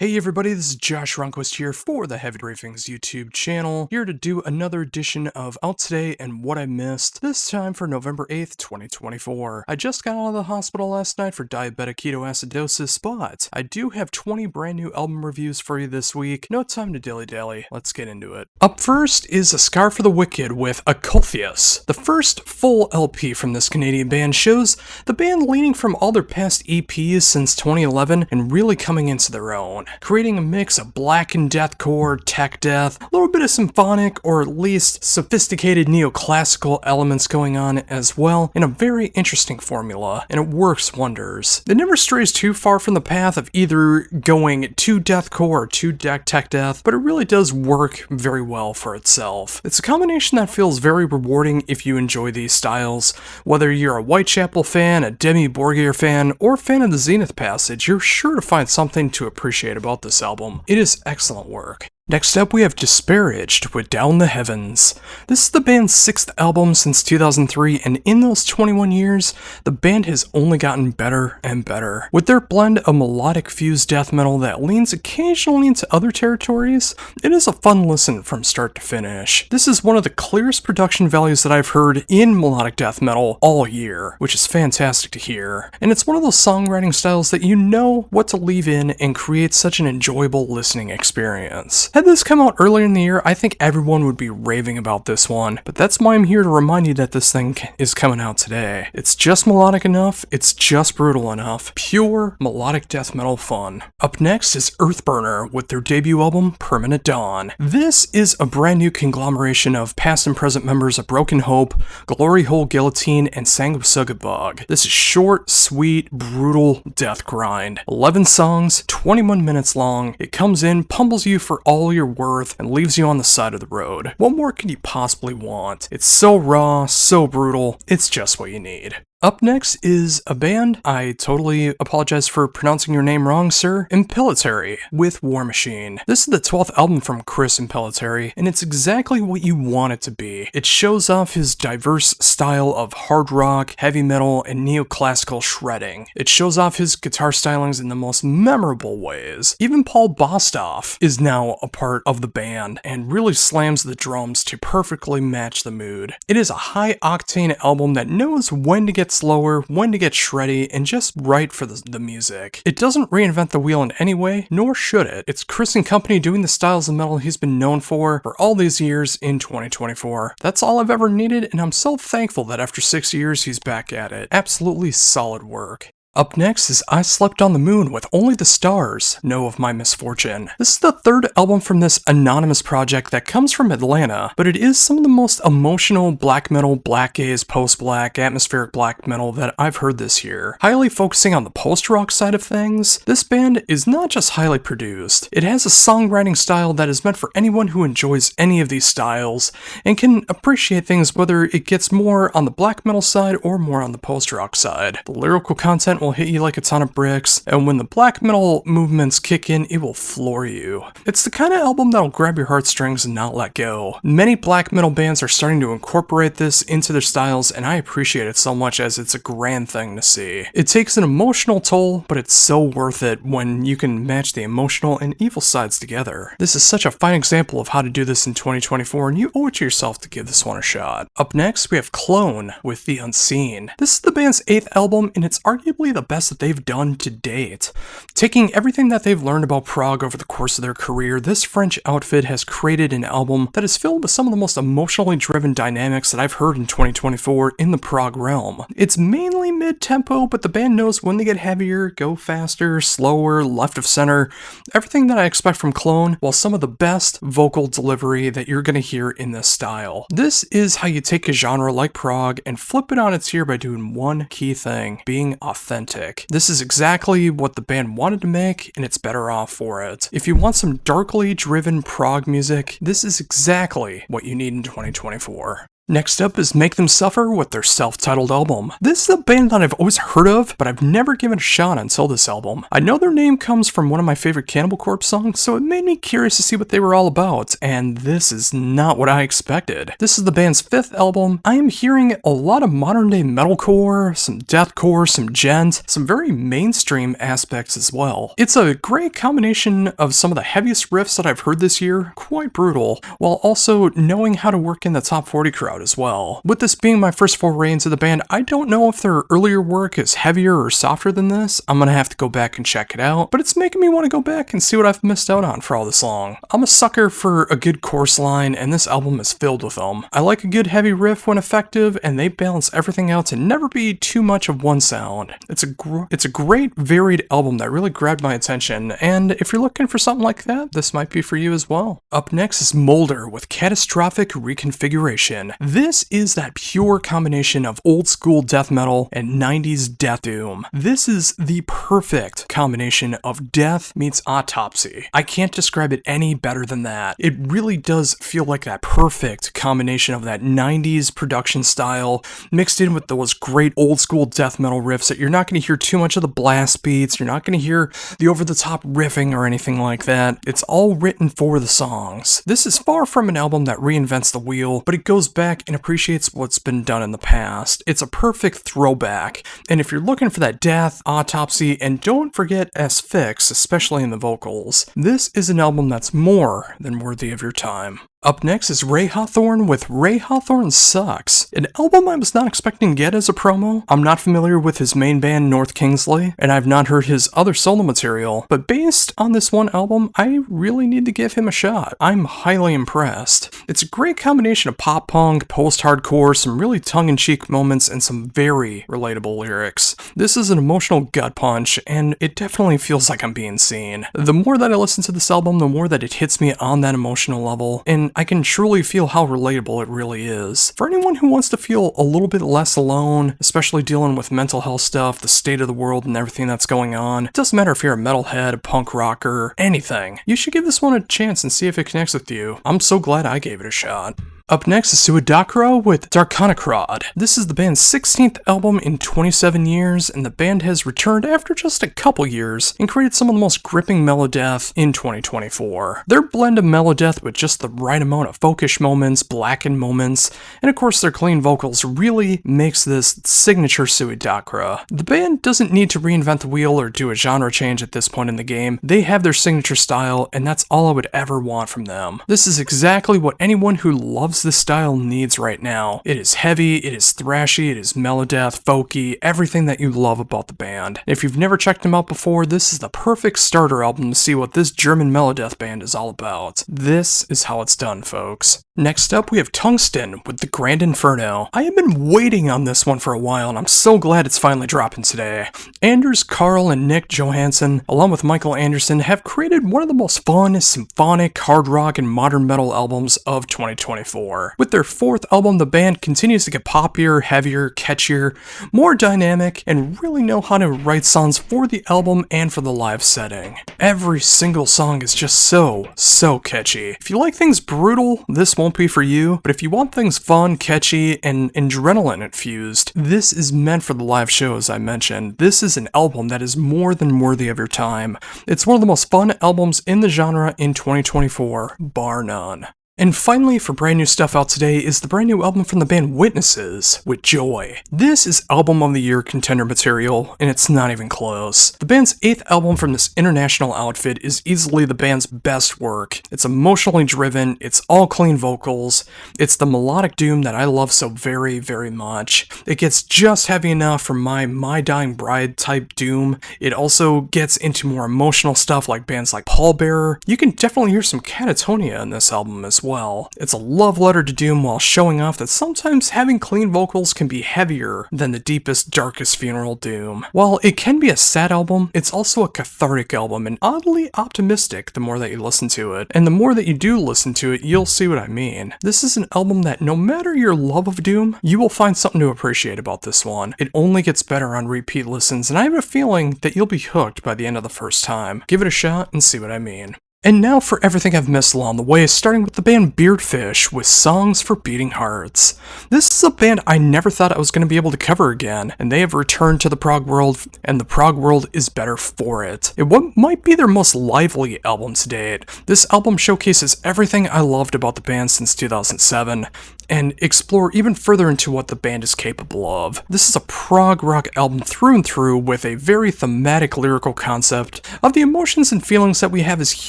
Hey everybody, this is Josh Ronquist here for the Heavy Briefings YouTube channel, here to do another edition of Out Today and What I Missed, this time for November 8th, 2024. I just got out of the hospital last night for Diabetic Ketoacidosis, but I do have 20 brand new album reviews for you this week. No time to dilly-dally, let's get into it. Up first is A Scar for the Wicked with Acoltheus. The first full LP from this Canadian band shows the band leaning from all their past EPs since 2011 and really coming into their own, creating a mix of black and deathcore, tech death, a little bit of symphonic or at least sophisticated neoclassical elements going on as well, in a very interesting formula, and it works wonders. It never strays too far from the path of either going too deathcore or too tech death, but it really does work very well for itself. It's a combination that feels very rewarding if you enjoy these styles. Whether you're a Whitechapel fan, a Demi Borgir fan, or a fan of the Zenith Passage, you're sure to find something to appreciate about this album. It is excellent work. Next up, we have Disparaged with Down the Heavens. This is the band's 6th album since 2003, and in those 21 years, the band has only gotten better and better. With their blend of melodic fused death metal that leans occasionally into other territories, it is a fun listen from start to finish. This is one of the clearest production values that I've heard in melodic death metal all year, which is fantastic to hear. And it's one of those songwriting styles that you know what to leave in and create such an enjoyable listening experience. Had this come out earlier in the year, I think everyone would be raving about this one, but that's why I'm here to remind you that this thing is coming out today. It's just melodic enough, it's just brutal enough, pure melodic death metal fun. Up next is Earthburner with their debut album, Permanent Dawn. This is a brand new conglomeration of past and present members of Broken Hope, Glory Hole Guillotine, and Sanguisugabog. This is short, sweet, brutal death grind. 11 songs, 21 minutes long. It comes in, pummels you for all your worth, and leaves you on the side of the road. What more could you possibly want? It's so raw, so brutal, it's just what you need. Up next is a band, I totally apologize for pronouncing your name wrong, sir, Imp Piler with War Machine. This is the 12th album from Chris Imp Piler, and it's exactly what you want it to be. It shows off his diverse style of hard rock, heavy metal, and neoclassical shredding. It shows off his guitar stylings in the most memorable ways. Even Paul Bostoff is now a part of the band, and really slams the drums to perfectly match the mood. It is a high-octane album that knows when to get slower, when to get shreddy, and just right for the music. It doesn't reinvent the wheel in any way, nor should it. It's Chris and company doing the styles of metal he's been known for all these years in 2024. That's all I've ever needed, and I'm so thankful that after 6 years he's back at it. Absolutely solid work. Up next is I Slept on the Moon with Only the Stars Know of My Misfortune. This is the 3rd album from this anonymous project that comes from Atlanta, but it is some of the most emotional black metal, black gaze, post-black, atmospheric black metal that I've heard this year. Highly focusing on the post-rock side of things, this band is not just highly produced, it has a songwriting style that is meant for anyone who enjoys any of these styles and can appreciate things whether it gets more on the black metal side or more on the post-rock side. The lyrical content will hit you like a ton of bricks, and when the black metal movements kick in, it will floor you. It's the kind of album that'll grab your heartstrings and not let go. Many black metal bands are starting to incorporate this into their styles, and I appreciate it so much as it's a grand thing to see. It takes an emotional toll, but it's so worth it when you can match the emotional and evil sides together. This is such a fine example of how to do this in 2024, and you owe it to yourself to give this one a shot. Up next, we have Clone with The Unseen. This is the band's 8th album, and it's arguably the best that they've done to date. Taking everything that they've learned about prog over the course of their career, this French outfit has created an album that is filled with some of the most emotionally driven dynamics that I've heard in 2024 in the prog realm. It's mainly mid-tempo, but the band knows when to get heavier, go faster, slower, left of center, everything that I expect from Clone, while some of the best vocal delivery that you're going to hear in this style. This is how you take a genre like prog and flip it on its ear by doing one key thing, being authentic. This is exactly what the band wanted to make, and it's better off for it. If you want some darkly driven prog music, this is exactly what you need in 2024. Next up is Make Them Suffer with their self-titled album. This is a band that I've always heard of, but I've never given a shot until this album. I know their name comes from one of my favorite Cannibal Corpse songs, so it made me curious to see what they were all about, and this is not what I expected. This is the band's 5th album. I am hearing a lot of modern-day metalcore, some deathcore, some gent, some very mainstream aspects as well. It's a great combination of some of the heaviest riffs that I've heard this year, quite brutal, while also knowing how to work in the top 40 crowd as well. With this being my first foray into the band, I don't know if their earlier work is heavier or softer than this. I'm gonna have to go back and check it out, but it's making me want to go back and see what I've missed out on for all this long. I'm a sucker for a good chorus line, and this album is filled with them. I like a good heavy riff when effective, and they balance everything out to never be too much of one sound. It's a great varied album that really grabbed my attention, and if you're looking for something like that, this might be for you as well. Up next is Molder with Catastrophic Reconfiguration. This is that pure combination of old school death metal and 90s death doom. This is the perfect combination of death meets autopsy. I can't describe it any better than that. It really does feel like that perfect combination of that 90s production style mixed in with those great old school death metal riffs that you're not going to hear too much of the blast beats, you're not going to hear the over the top riffing or anything like that. It's all written for the songs. This is far from an album that reinvents the wheel, but it goes back and appreciates what's been done in the past. It's a perfect throwback, and if you're looking for that death, autopsy, and don't forget asphyx, especially in the vocals, this is an album that's more than worthy of your time. Up next is Ray Hawthorne with Ray Hawthorne Sucks, an album I was not expecting to get as a promo. I'm not familiar with his main band North Kingsley, and I've not heard his other solo material, but based on this one album, I really need to give him a shot. I'm highly impressed. It's a great combination of pop punk, post-hardcore, some really tongue-in-cheek moments, and some very relatable lyrics. This is an emotional gut punch, and it definitely feels like I'm being seen. The more that I listen to this album, the more that it hits me on that emotional level, and I can truly feel how relatable it really is. For anyone who wants to feel a little bit less alone, especially dealing with mental health stuff, the state of the world, and everything that's going on, it doesn't matter if you're a metalhead, a punk rocker, anything. You should give this one a chance and see if it connects with you. I'm so glad I gave it a shot. Up next is Suidakra with Darkonocrod. This is the band's 16th album in 27 years, and the band has returned after just a couple years and created some of the most gripping melodeath in 2024. Their blend of melodeath with just the right amount of folkish moments, blackened moments, and of course their clean vocals really makes this signature Suidakra. The band doesn't need to reinvent the wheel or do a genre change at this point in the game. They have their signature style, and that's all I would ever want from them. This is exactly what anyone who loves this style needs right now. It is heavy, it is thrashy, it is melodeath, folky, everything that you love about the band. If you've never checked them out before, this is the perfect starter album to see what this German melodeath band is all about. This is how it's done, folks. Next up, we have Tungsten with The Grand Inferno. I have been waiting on this one for a while, and I'm so glad it's finally dropping today. Anders, Carl, and Nick Johansson, along with Michael Anderson, have created one of the most fun, symphonic, hard rock, and modern metal albums of 2024. With their 4th album, the band continues to get poppier, heavier, catchier, more dynamic, and really know how to write songs for the album and for the live setting. Every single song is just so catchy. If you like things brutal, this won't be for you, but if you want things fun, catchy, and adrenaline infused, this is meant for the live shows I mentioned. This is an album that is more than worthy of your time. It's one of the most fun albums in the genre in 2024, bar none. And finally, for brand new stuff out today, is the brand new album from the band Witnesses with Joy. This is album of the year contender material, and it's not even close. The band's 8th album from this international outfit is easily the band's best work. It's emotionally driven, it's all clean vocals, it's the melodic doom that I love so very, very much. It gets just heavy enough for my Dying Bride type doom. It also gets into more emotional stuff like bands like Pallbearer. You can definitely hear some catatonia in this album as well. It's a love letter to doom while showing off that sometimes having clean vocals can be heavier than the deepest, darkest funeral doom. While it can be a sad album, it's also a cathartic album and oddly optimistic the more that you listen to it. And the more that you do listen to it, you'll see what I mean. This is an album that no matter your love of doom, you will find something to appreciate about this one. It only gets better on repeat listens, and I have a feeling that you'll be hooked by the end of the first time. Give it a shot and see what I mean. And now for everything I've missed along the way, starting with the band Beardfish with Songs for Beating Hearts. This is a band I never thought I was going to be able to cover again, and they have returned to the prog world, and the prog world is better for it. What might be their most lively album to date. This album showcases everything I loved about the band since 2007, and explore even further into what the band is capable of. This is a prog rock album through and through with a very thematic lyrical concept of the emotions and feelings that we have as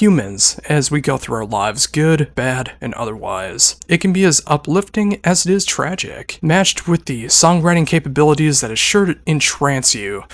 humans as we go through our lives, good, bad, and otherwise. It can be as uplifting as it is tragic, matched with the songwriting capabilities that is sure to entrance you.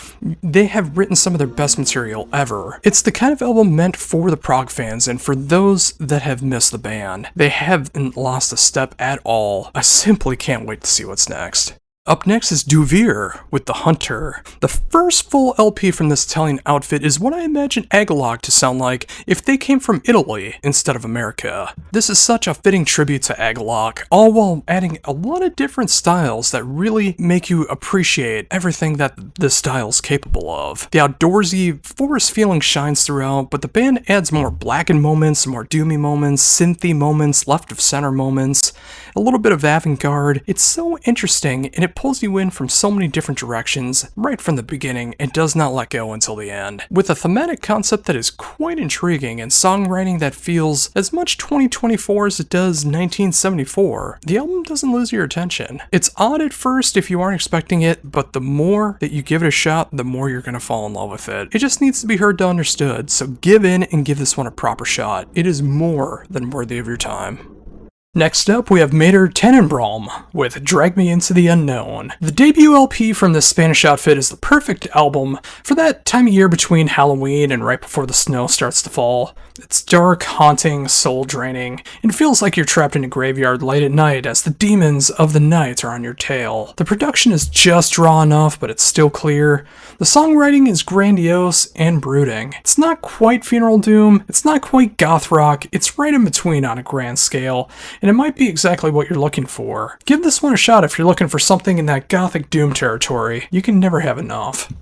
They have written some of their best material ever. It's the kind of album meant for the prog fans and for those that have missed the band. They haven't lost a step at all. I simply can't wait to see what's next. Up next is Duir with The Hunter. The first full LP from this Italian outfit is what I imagine Agalog to sound like if they came from Italy instead of America. This is such a fitting tribute to Agalog, all while adding a lot of different styles that really make you appreciate everything that this style is capable of. The outdoorsy, forest feeling shines throughout, but the band adds more blackened moments, more doomy moments, synthy moments, left of center moments, a little bit of avant-garde. It's so interesting, and it pulls you in from so many different directions right from the beginning and does not let go until the end. With a thematic concept that is quite intriguing and songwriting that feels as much 2024 as it does 1974, the album doesn't lose your attention. It's odd at first if you aren't expecting it, but the more that you give it a shot, the more you're going to fall in love with it. It just needs to be heard to understood, so give in and give this one a proper shot. It is more than worthy of your time. Next up, we have Tenen Brom with Drag Me Into the Unknown. The debut LP from this Spanish outfit is the perfect album for that time of year between Halloween and right before the snow starts to fall. It's dark, haunting, soul-draining, and feels like you're trapped in a graveyard late at night as the demons of the night are on your tail. The production is just raw enough, but it's still clear. The songwriting is grandiose and brooding. It's not quite funeral doom, it's not quite goth rock, it's right in between on a grand scale, and it might be exactly what you're looking for. Give this one a shot if you're looking for something in that gothic doom territory. You can never have enough.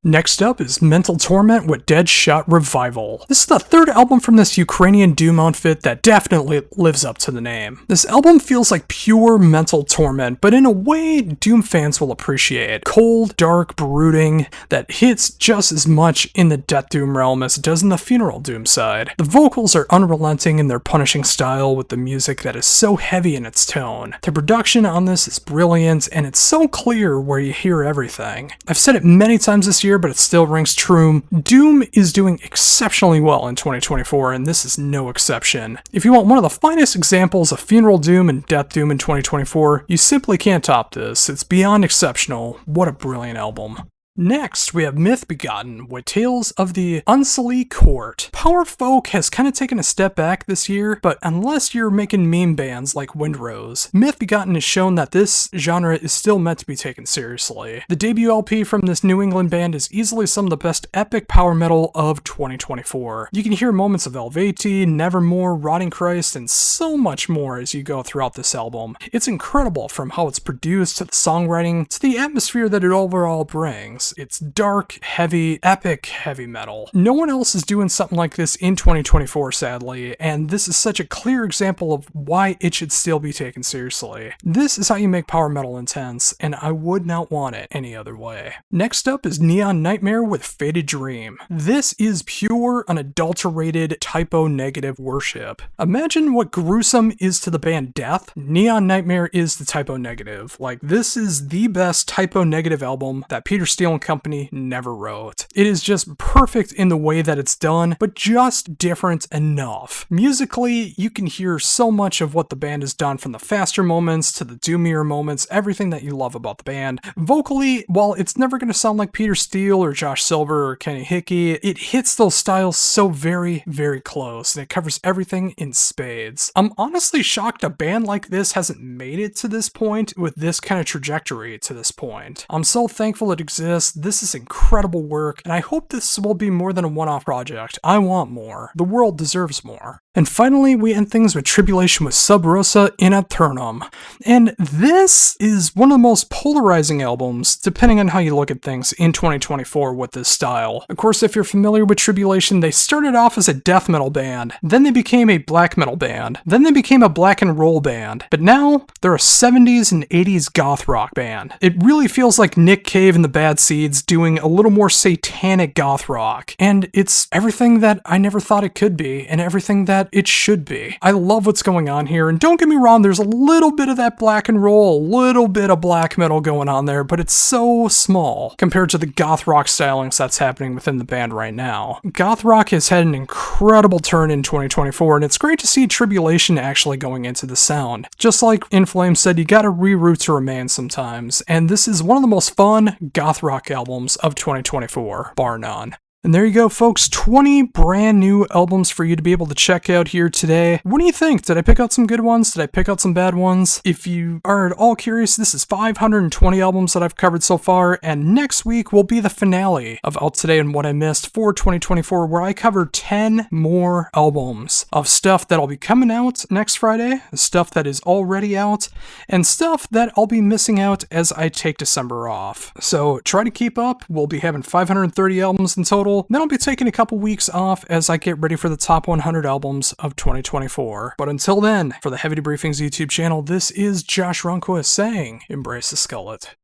Next up is Mental Torment with Dead Shot Revival. This is the third album from this Ukrainian doom outfit that definitely lives up to the name. This album feels like pure mental torment, but in a way doom fans will appreciate. Cold, dark, brooding, that hits just as much in the death doom realm as it does in the funeral doom side. The vocals are unrelenting in their punishing style with the music that is so heavy in its tone. The production on this is brilliant, and it's so clear where you hear everything. I've said it many times this year, but it still rings true. Doom is doing exceptionally well in 2024, and this is no exception. If you want one of the finest examples of funeral doom and death doom in 2024, you simply can't top this. It's beyond exceptional. What a brilliant album. Next, we have Myth Begotten with Tales of the Unsullied Court. Power folk has kind of taken a step back this year, but unless you're making meme bands like Windrose, Myth Begotten has shown that this genre is still meant to be taken seriously. The debut LP from this New England band is easily some of the best epic power metal of 2024. You can hear moments of Helveti, Nevermore, Rotting Christ, and so much more as you go throughout this album. It's incredible from how it's produced to the songwriting to the atmosphere that it overall brings. It's dark, heavy, epic heavy metal. No one else is doing something like this in 2024, sadly, and this is such a clear example of why it should still be taken seriously. This is how you make power metal intense, and I would not want it any other way. Next up is Neon Nightmare with Faded Dream. This is pure, unadulterated, typo-negative worship. Imagine what gruesome is to the band Death. Neon Nightmare is the typo-negative. Like, this is the best typo-negative album that Peter Steele and Company never wrote. It is just perfect in the way that it's done, but just different enough. Musically, you can hear so much of what the band has done, from the faster moments to the doomier moments, everything that you love about the band. Vocally, while it's never going to sound like Peter Steele or Josh Silver or Kenny Hickey, it hits those styles so very, very close, and it covers everything in spades. I'm honestly shocked a band like this hasn't made it to this point with this kind of trajectory to this point. I'm so thankful it exists. albums. This is incredible work, and I hope this will be more than a one-off project. I want more. The world deserves more. And finally, we end things with Tribulation with Sub Rosa in Aeternum. And this is one of the most polarizing albums, depending on how you look at things, in 2024 with this style. Of course, if you're familiar with Tribulation, they started off as a death metal band, then they became a black metal band, then they became a black and roll band, but now they're a 70s and 80s goth rock band. It really feels like Nick Cave and the Bad Seeds doing a little more satanic goth rock, and it's everything that I never thought it could be, and everything that it should be. I love what's going on here, and don't get me wrong, there's a little bit of that black and roll, a little bit of black metal going on there, but it's so small compared to the goth rock stylings that's happening within the band right now. Goth rock has had an incredible turn in 2024, and it's great to see Tribulation actually going into the sound. Just like In Flames said, you gotta reroute to remain sometimes, and this is one of the most fun goth rock albums of 2024, bar none. And there you go, folks, 20 brand new albums for you to be able to check out here today. What do you think? Did I pick out some good ones? Did I pick out some bad ones? If you are at all curious, this is 520 albums that I've covered so far, and next week will be the finale of Out Today and What I Missed for 2024, where I cover 10 more albums of stuff that'll be coming out next Friday, stuff that is already out, and stuff that I'll be missing out as I take December off. So try to keep up. We'll be having 530 albums in total. Then I'll be taking a couple weeks off as I get ready for the top 100 albums of 2024. But until then, for the Heavy Debriefings YouTube channel, this is Josh Runquist saying, embrace the skullet.